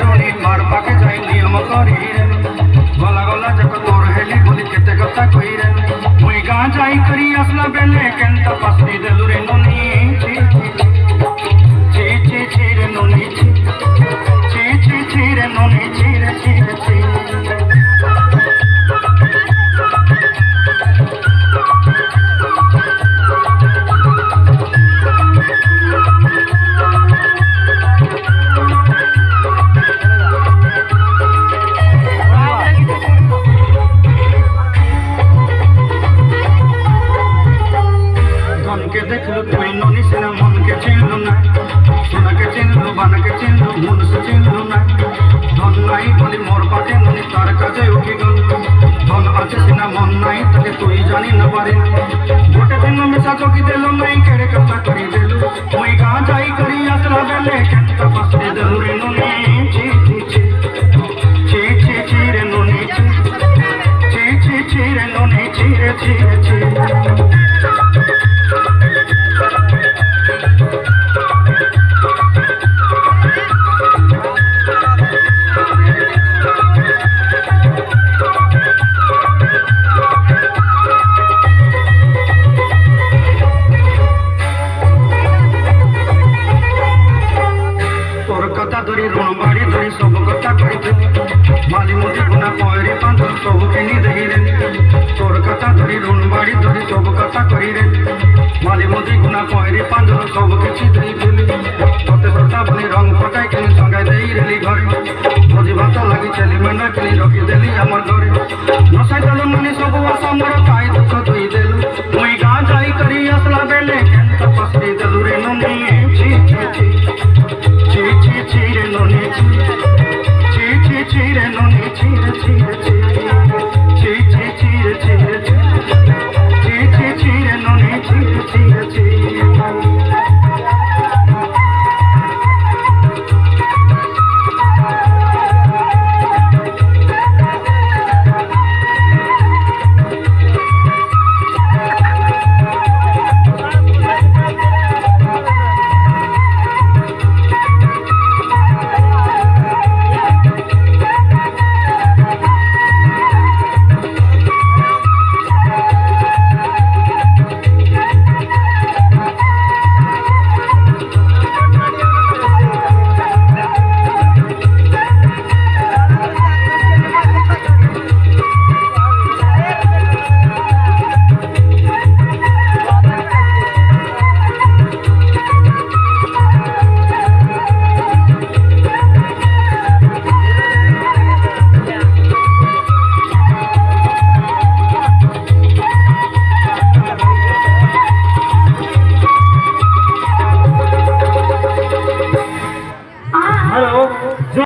রনি মার পাকে যাই নিয়ম করি রে গলা গলা যাক তোর হেলি বলি কেতে কথা কই রে মুই গাঁ যাই করি আসলা বেলে কেনটা পাসনি দেলু রে ননি ছি ছি ছি রে ননি ছি ছি ছি রে ননি ছি রে ছি রে ছি देखलू तुई नोनी सेना मन के चिन्हलू ना सोना के चिन्हलू बाना के चिन्हलू मन से चिन्हलू ना धन नाई बोली मोर पाटे नोनी तार काजे उठी गल धन आछे सेना मन नाई ताके तुई जानी ना पारी गोटे दिन मिसा चौकी देलो नाई केड़े कथा करी देलू मुई गां जाई करी असला बेले केता पासरे देलू रे नोनी ची ची ची ची ची ची रे नोनी ची ची ची ची रे नोनी ची रे ची रे ची धरी ऋण बाड़ी धरी सब कथा कही माली मुझे गुना पहरी पांच सब किनी दही रे तोर कथा धरी ऋण बाड़ी धरी सब कथा कही रे माली मुझे गुना पहरी पांच सब किसी दही देली तोते प्रताप ने रंग पकाई किनी संगाई देई रेली घरे भोजी भात लगी चली मेंढा किनी रखी देली हमर घरे नसाई दल मनी सब आशा मोर काई दुख